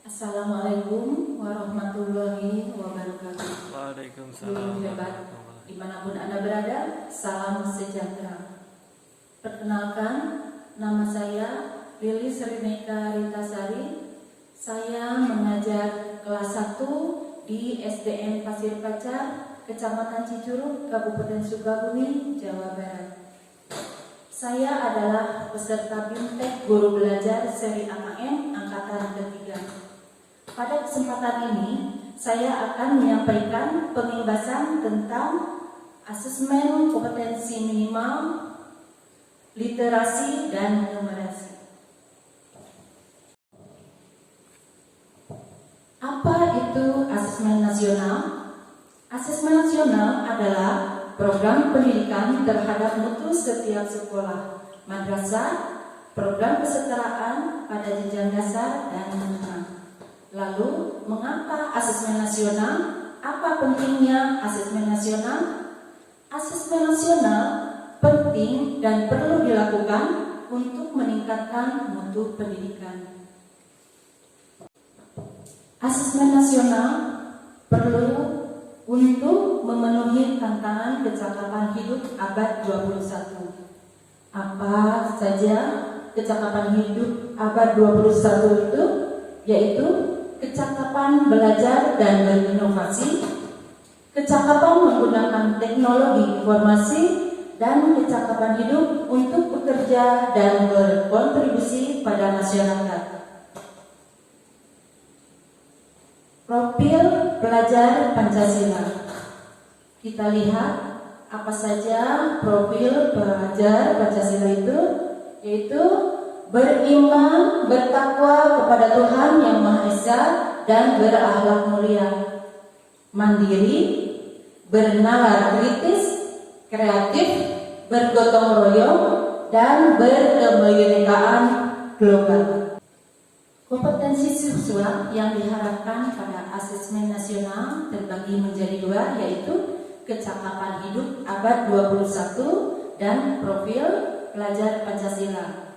Assalamualaikum warahmatullahi wabarakatuh. Waalaikumsalam. Dimanapun Anda berada, salam sejahtera. Perkenalkan, nama saya Lilis Rineka Ritasari. Saya mengajar kelas 1 di SDN Pasir Pacar, Kecamatan Cicurug, Kabupaten Sukabumi, Jawa Barat. Saya adalah peserta BIMTEK Guru Belajar Seri AKM Angkatan ketiga. Pada kesempatan ini, saya akan menyampaikan pembahasan tentang asesmen kompetensi minimal, literasi, dan numerasi. Apa itu asesmen nasional? Asesmen nasional adalah program pendidikan terhadap mutu setiap sekolah, madrasah, program kesetaraan pada jenjang dasar dan menengah. Lalu, mengapa asesmen nasional? Apa pentingnya asesmen nasional? Asesmen nasional penting dan perlu dilakukan untuk meningkatkan mutu pendidikan. Asesmen nasional perlu untuk memenuhi tantangan kecakapan hidup abad 21. Apa saja kecakapan hidup abad 21 itu? Yaitu kecakapan belajar dan berinovasi, kecakapan menggunakan teknologi informasi, dan kecakapan hidup untuk bekerja dan berkontribusi pada masyarakat. Profil pelajar Pancasila. Kita lihat apa saja profil pelajar Pancasila itu, yaitu beriman, bertakwa kepada Tuhan Yang Maha Esa, dan berakhlak mulia, mandiri, bernalar kritis, kreatif, bergotong royong, dan berkebinekaan global. Kompetensi siswa yang diharapkan pada asesmen nasional terbagi menjadi dua, yaitu kecakapan hidup abad 21 dan profil pelajar Pancasila.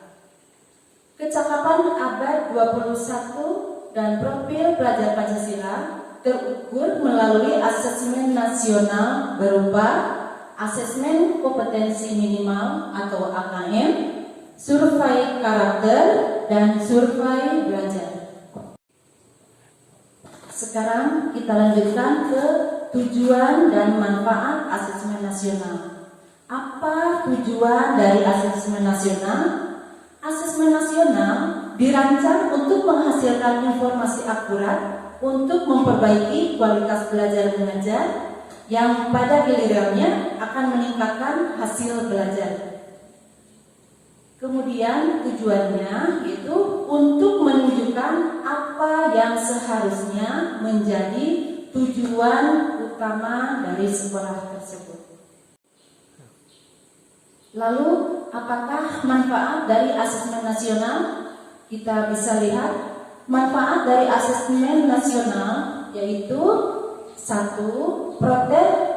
Kecakapan abad 21 dan profil pelajar Pancasila terukur melalui asesmen nasional berupa asesmen kompetensi minimal atau AKM, survei karakter, dan survei belajar. Sekarang kita lanjutkan ke tujuan dan manfaat asesmen nasional. Apa tujuan dari asesmen nasional? Asesmen nasional dirancang untuk menghasilkan informasi akurat untuk memperbaiki kualitas belajar mengajar yang pada gilirannya akan meningkatkan hasil belajar. Kemudian tujuannya yaitu untuk menunjukkan apa yang seharusnya menjadi tujuan utama dari sekolah tersebut. Lalu, apakah manfaat dari asesmen nasional? Kita bisa lihat manfaat dari asesmen nasional yaitu 1.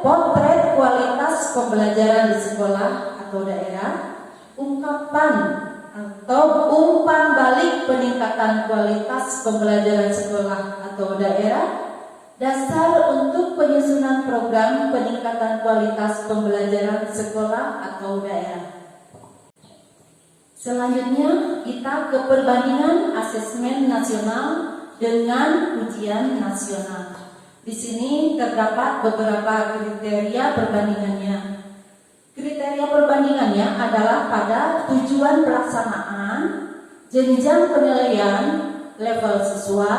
Potret kualitas pembelajaran di sekolah atau daerah, ungkapan atau umpan balik peningkatan kualitas pembelajaran sekolah atau daerah, dasar untuk penyusunan program peningkatan kualitas pembelajaran sekolah atau daerah. Selanjutnya kita ke perbandingan asesmen nasional dengan ujian nasional. Di sini terdapat beberapa kriteria perbandingannya. Kriteria perbandingannya adalah pada tujuan pelaksanaan, jenjang penilaian, level siswa,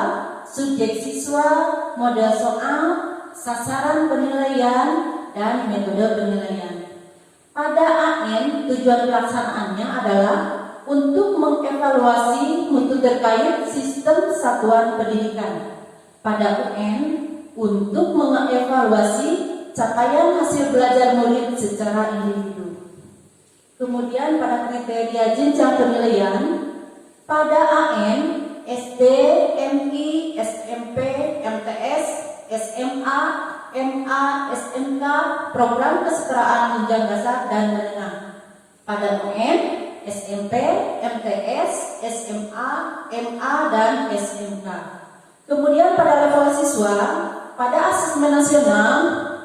subjek siswa, model soal, sasaran penilaian, dan metode penilaian. Pada AN, tujuan pelaksanaannya adalah untuk mengevaluasi mutu terkait sistem satuan pendidikan. Pada UN, untuk mengevaluasi capaian hasil belajar murid secara individu. Kemudian pada kriteria jenjang penilaian, pada AN, SD, MI, SMP, MTS, SMA, MA, SMK, program kesetaraan jenjang dasar dan menengah. Pada UN, SMP, MTS, SMA, MA, dan SMK. Kemudian pada level siswa, pada asesmen nasional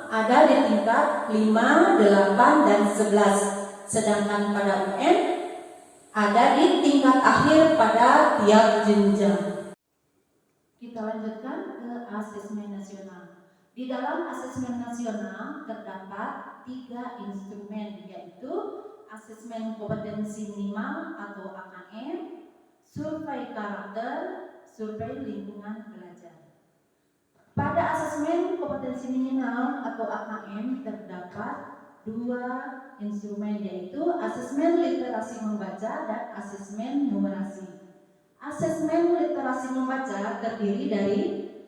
ada di tingkat 5, 8, dan 11. Sedangkan pada UN ada di tingkat akhir pada tiap jenjang. Kita lanjutkan ke asesmen nasional. Di dalam asesmen nasional terdapat 3 instrumen, yaitu asesmen kompetensi minimal atau AKM, survei karakter, survei lingkungan belajar. Pada asesmen kompetensi minimal atau AKM terdapat 2 instrumen, yaitu asesmen literasi membaca dan asesmen numerasi. Asesmen literasi membaca terdiri dari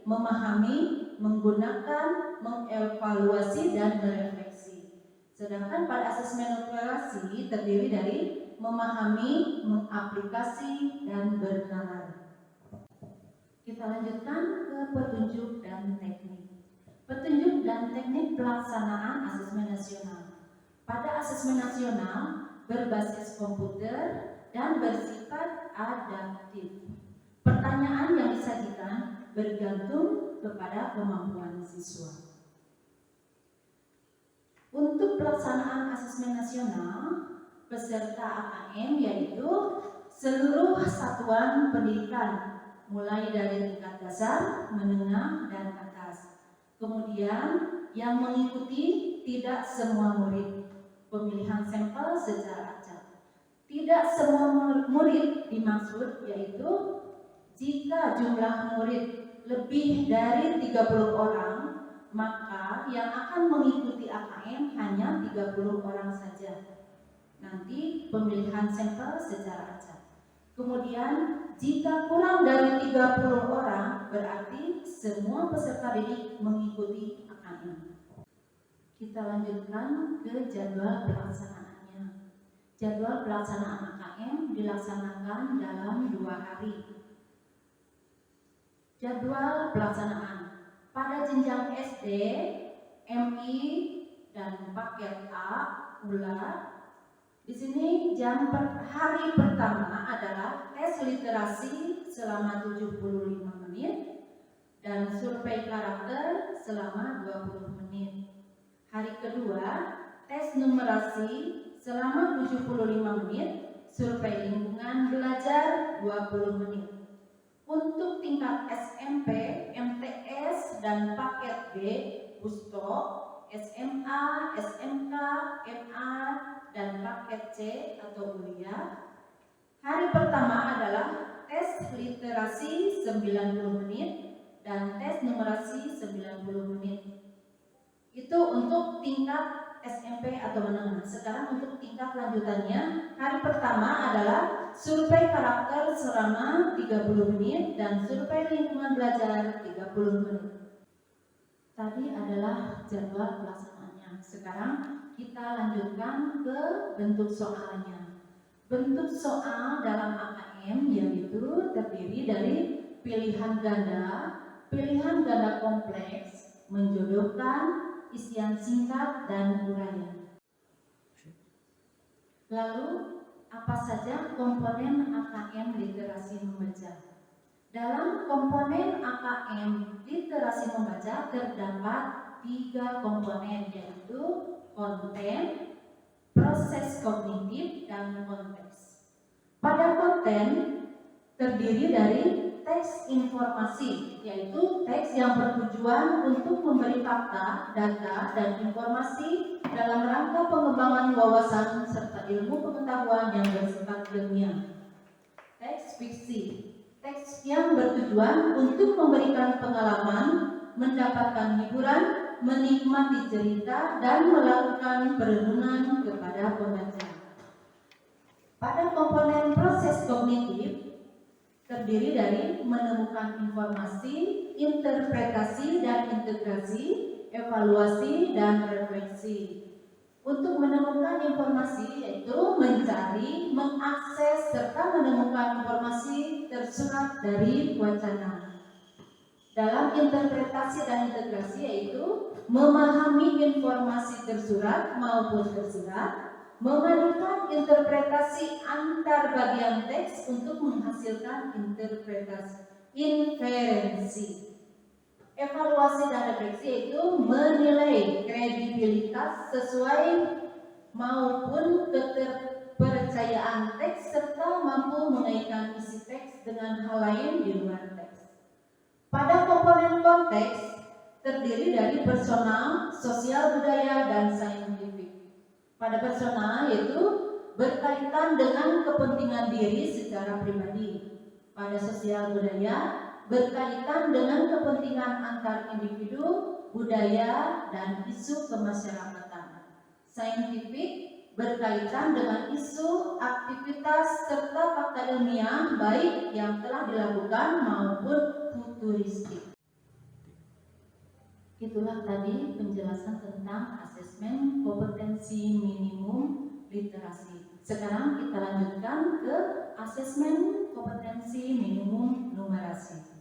memahami, menggunakan, mengevaluasi, dan merefleksi. Sedangkan pada asesmen numerasi terdiri dari memahami, mengaplikasi, dan bernalar. Kita lanjutkan ke petunjuk dan teknik. Petunjuk dan teknik pelaksanaan asesmen nasional. Pada asesmen nasional berbasis komputer dan bersifat adaptif. Pertanyaan yang disajikan bergantung kepada kemampuan siswa. Untuk pelaksanaan asesmen nasional, peserta AKM yaitu seluruh satuan pendidikan, mulai dari tingkat dasar, menengah, dan atas. Kemudian yang mengikuti tidak semua murid, pemilihan sampel secara acak. Tidak semua murid dimaksud, yaitu jika jumlah murid lebih dari 30 orang, maka yang akan mengikuti AKM hanya 30 orang saja. Nanti pemilihan sampel secara acak. Kemudian jika kurang dari 30 orang, berarti semua peserta didik mengikuti AKM. Kita lanjutkan ke jadwal pelaksanaannya. Jadwal pelaksanaan AKM dilaksanakan dalam 2 hari. Jadwal pelaksanaan pada jenjang SD, MI, dan paket A, ULA. Di sini hari pertama adalah tes literasi selama 75 menit dan survei karakter selama 20 menit. Hari kedua, tes numerasi selama 75 menit, survei lingkungan belajar 20 menit. Untuk tingkat SMP, MTS, dan paket B, Pusto, SMA, SMK, MA, dan paket C atau kuliah. Hari pertama adalah tes literasi 90 menit dan tes numerasi 90 menit. Itu untuk tingkat SMP atau menengah. Sekarang untuk tingkat lanjutannya, hari pertama adalah survei karakter selama 30 menit dan survei lingkungan belajar 30 menit. Tadi adalah jadwal pelaksanaannya. Sekarang kita lanjutkan ke bentuk soalnya. Bentuk soal dalam AKM yaitu terdiri dari pilihan ganda kompleks, menjodohkan, isian singkat, dan uraian. Lalu, apa saja komponen AKM literasi membaca? Dalam komponen AKM literasi membaca terdapat 3 komponen, yaitu konten, proses kognitif, dan konteks. Pada konten terdiri dari teks informasi, yaitu teks yang bertujuan untuk memberi fakta, data, dan informasi dalam rangka pengembangan wawasan serta ilmu pengetahuan yang bersifat ilmiah. Teks fiksi, teks yang bertujuan untuk memberikan pengalaman, mendapatkan hiburan, menikmati cerita, dan melakukan perenungan kepada pembaca. Pada komponen proses kognitif terdiri dari menemukan informasi, interpretasi dan integrasi, evaluasi dan refleksi. Untuk menemukan informasi yaitu mencari, mengakses serta menemukan informasi tersurat dari wacana. Dalam interpretasi dan integrasi yaitu memahami informasi tersurat maupun tersirat, memadukan interpretasi antar bagian teks untuk menghasilkan interpretasi inferensi. Evaluasi dan refleksi itu menilai kredibilitas sesuai maupun keterpercayaan teks serta mampu mengaitkan isi teks dengan hal lain di luar teks. Pada komponen konteks terdiri dari personal, sosial budaya, dan saintifik. Pada personal yaitu berkaitan dengan kepentingan diri secara pribadi. Pada sosial budaya berkaitan dengan kepentingan antar individu, budaya, dan isu kemasyarakatan. Saintifik berkaitan dengan isu, aktivitas, serta fakta ilmiah baik yang telah dilakukan maupun futuristik. Itulah tadi penjelasan tentang asesmen kompetensi minimum literasi. Sekarang kita lanjutkan ke asesmen kompetensi minimum numerasi.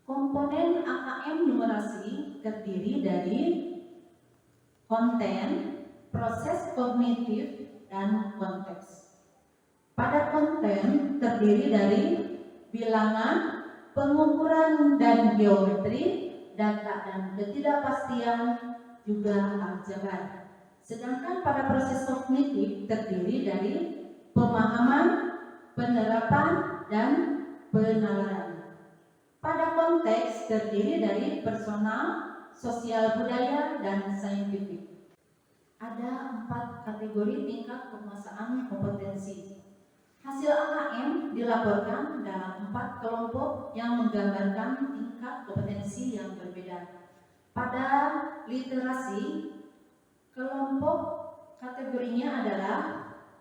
Komponen AKM numerasi terdiri dari konten, proses kognitif, dan konteks. Pada konten terdiri dari bilangan, pengukuran dan geometri, data dan ketidakpastian, juga aljabar. Sedangkan pada proses kognitif terdiri dari pemahaman, penerapan, dan penalaran. Pada konteks terdiri dari personal, sosial budaya, dan saintifik. Ada 4 kategori tingkat penguasaan kompetensi. Hasil AKM dilaporkan dalam 4 kelompok yang menggambarkan tingkat kompetensi yang berbeda. Pada literasi, kelompok kategorinya adalah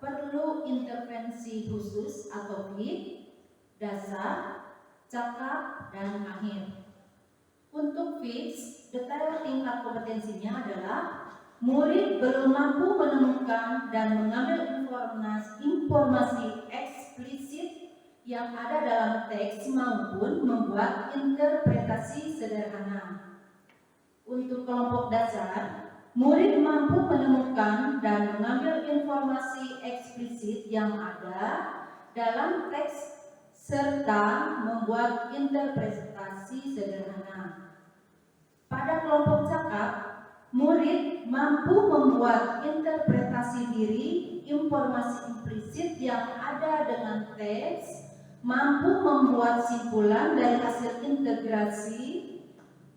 perlu intervensi khusus atau FIK, dasar, cakap, dan akhir. Untuk fix, detail tingkat kompetensinya adalah murid belum mampu menemukan dan mengambil informasi eksplisit yang ada dalam teks maupun membuat interpretasi sederhana. Untuk kelompok dasar, murid mampu menemukan dan mengambil informasi eksplisit yang ada dalam teks serta membuat interpretasi sederhana. Pada kelompok cakap, murid mampu membuat interpretasi diri informasi implisit yang ada dengan teks, mampu membuat simpulan dari hasil integrasi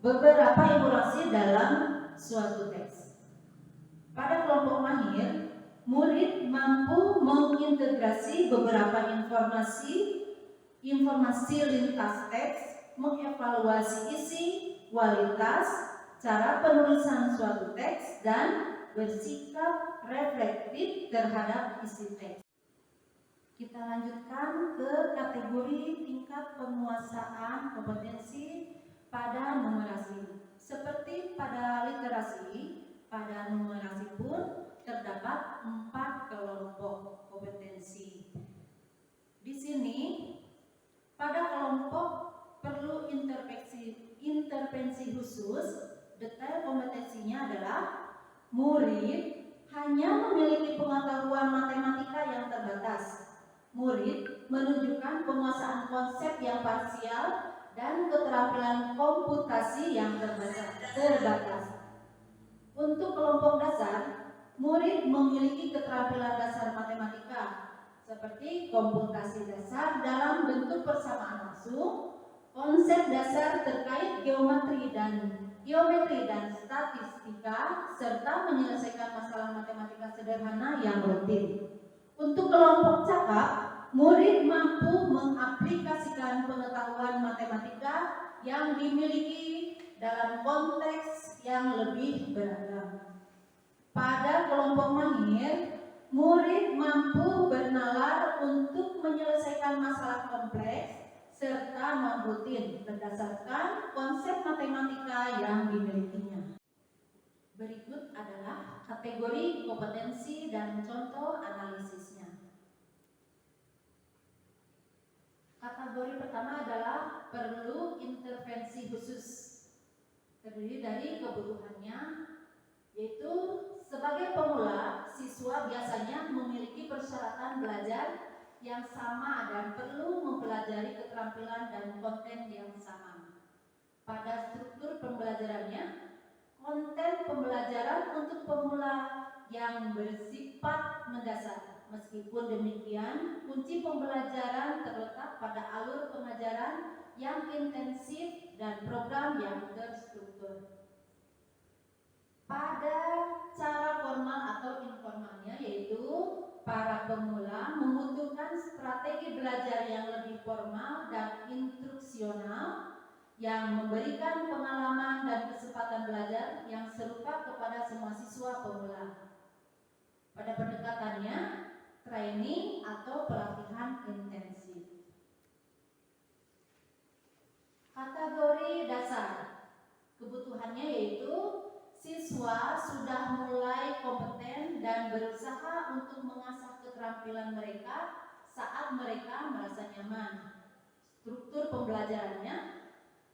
beberapa informasi dalam suatu teks. Pada kelompok mahir, murid mampu mengintegrasi beberapa informasi lintas teks, mengevaluasi isi, kualitas, cara penulisan suatu teks, dan bersikap reflektif terhadap isi teks. Kita lanjutkan ke kategori tingkat penguasaan kompetensi pada numerasi. Seperti pada literasi, pada numerasi pun terdapat 4 kelompok kompetensi. Di sini pada kelompok perlu intervensi khusus. Detail kompetensinya adalah murid hanya memiliki pengetahuan matematika yang terbatas. Murid menunjukkan penguasaan konsep yang parsial dan keterampilan komputasi yang terbatas. Untuk kelompok dasar, murid memiliki keterampilan dasar matematika seperti komputasi dasar dalam bentuk persamaan langsung, konsep dasar terkait geometri dan statistika, serta menyelesaikan masalah matematika sederhana yang rutin. Untuk kelompok cakap, murid mampu mengaplikasikan pengetahuan matematika yang dimiliki dalam konteks yang lebih beragam. Pada kelompok mahir, murid mampu bernalar untuk menyelesaikan masalah kompleks serta non-rutin berdasarkan konsep matematika yang dimilikinya. Berikut adalah kategori kompetensi dan contoh analisisnya. Kategori pertama adalah perlu intervensi khusus. Terdiri dari kebutuhannya, yaitu sebagai pemula, siswa biasanya memiliki persyaratan belajar yang sama dan perlu mempelajari keterampilan keterampilan dan konten yang sama. Pada struktur pembelajarannya, konten pembelajaran untuk pemula yang bersifat mendasar. Meskipun demikian, kunci pembelajaran terletak pada alur pengajaran yang intensif dan program yang terstruktur. Pada cara formal atau informalnya, yaitu para pemula membutuhkan strategi belajar yang lebih formal dan instruksional yang memberikan pengalaman dan kesempatan belajar yang serupa kepada semua siswa pemula. Pada pendekatannya, training atau pelatihan intensif. Kategori dasar. Kebutuhannya yaitu siswa sudah mulai kompeten dan berusaha untuk mengasah keterampilan mereka saat mereka merasa nyaman. Struktur pembelajarannya,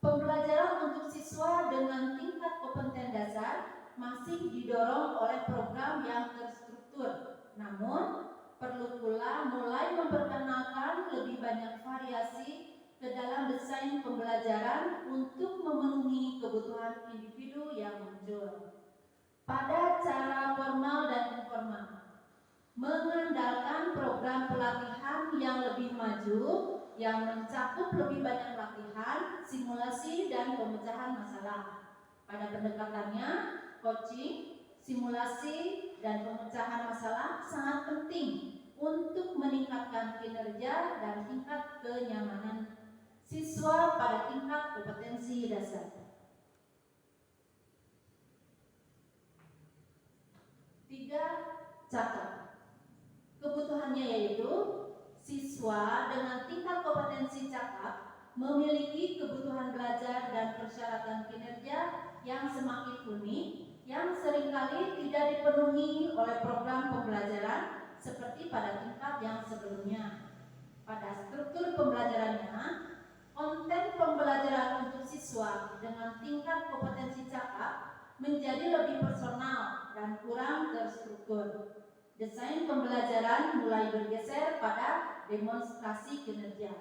pembelajaran untuk siswa dengan tingkat kompeten dasar masih didorong oleh program yang terstruktur. Namun, perlu pula mulai memperkenalkan lebih banyak variasi ke dalam desain pembelajaran untuk memenuhi kebutuhan individu yang muncul. Pada cara formal dan informal, mengandalkan program pelatihan yang lebih maju yang mencakup lebih banyak latihan, simulasi, dan pemecahan masalah. Pada pendekatannya, coaching, simulasi, dan pemecahan masalah sangat penting untuk meningkatkan kinerja dan tingkat kenyamanan siswa pada tingkat kompetensi dasar. 3. Cakap. Kebutuhannya yaitu siswa dengan tingkat kompetensi cakap memiliki kebutuhan belajar dan persyaratan kinerja yang semakin unik yang seringkali tidak dipenuhi oleh program pembelajaran seperti pada tingkat yang sebelumnya. Pada struktur pembelajarannya, konten pembelajaran untuk siswa dengan tingkat kompetensi cakap menjadi lebih personal dan kurang terstruktur. Desain pembelajaran mulai bergeser pada demonstrasi kinerja.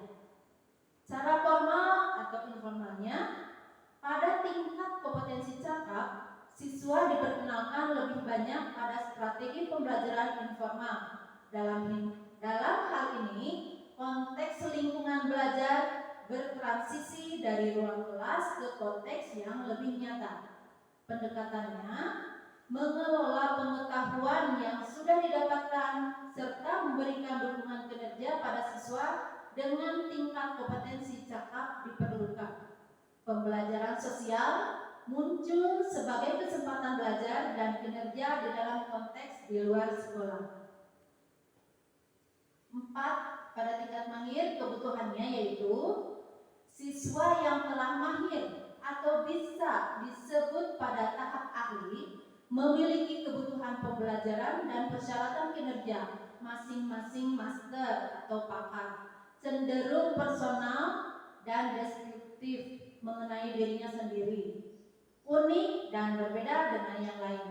Cara formal atau informalnya, pada tingkat kompetensi cakap, siswa diperkenalkan lebih banyak pada strategi pembelajaran informal. Dalam hal ini, konteks lingkungan belajar bertransisi dari ruang kelas ke konteks yang lebih nyata. Pendekatannya mengelola pengetahuan yang sudah didapatkan serta memberikan dukungan kinerja pada siswa dengan tingkat kompetensi cakap diperlukan. Pembelajaran sosial muncul sebagai kesempatan belajar dan kinerja di dalam konteks di luar sekolah. 4. Pada tingkat mahir, kebutuhannya yaitu siswa yang telah mahir atau bisa disebut pada tahap ahli memiliki kebutuhan pembelajaran dan persyaratan kinerja masing-masing master atau pakar, cenderung personal dan deskriptif mengenai dirinya sendiri, unik dan berbeda dengan yang lain.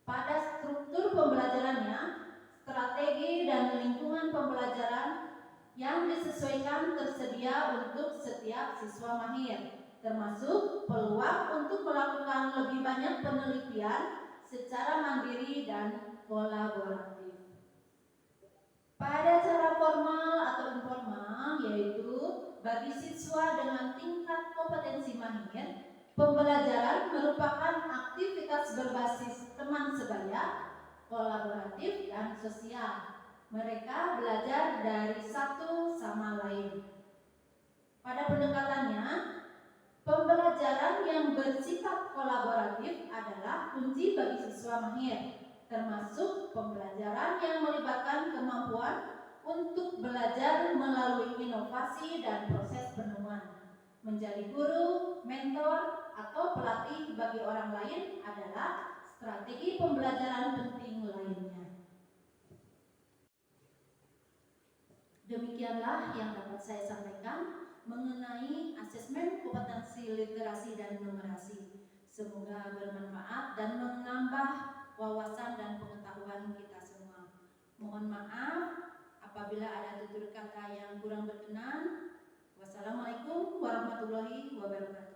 Pada struktur pembelajarannya, strategi dan lingkungan pembelajaran yang disesuaikan tersedia untuk setiap siswa mahir, termasuk peluang untuk melakukan lebih banyak penelitian secara mandiri dan kolaboratif. Pada cara formal atau informal, yaitu bagi siswa dengan tingkat kompetensi mahir, pembelajaran merupakan aktivitas berbasis teman sebaya, kolaboratif, dan sosial. Mereka belajar dari satu sama lain. Pada pendekatannya, pembelajaran yang bersifat kolaboratif adalah kunci bagi siswa mahir, termasuk pembelajaran yang melibatkan kemampuan untuk belajar melalui inovasi dan proses penemuan. Menjadi guru, mentor, atau pelatih bagi orang lain adalah strategi pembelajaran penting lainnya. Demikianlah yang dapat saya sampaikan mengenai asesmen kompetensi literasi dan numerasi. Semoga bermanfaat dan menambah wawasan dan pengetahuan kita semua. Mohon maaf apabila ada tutur kata yang kurang berkenan. Wassalamualaikum Wassalamualaikum warahmatullahi wabarakatuh.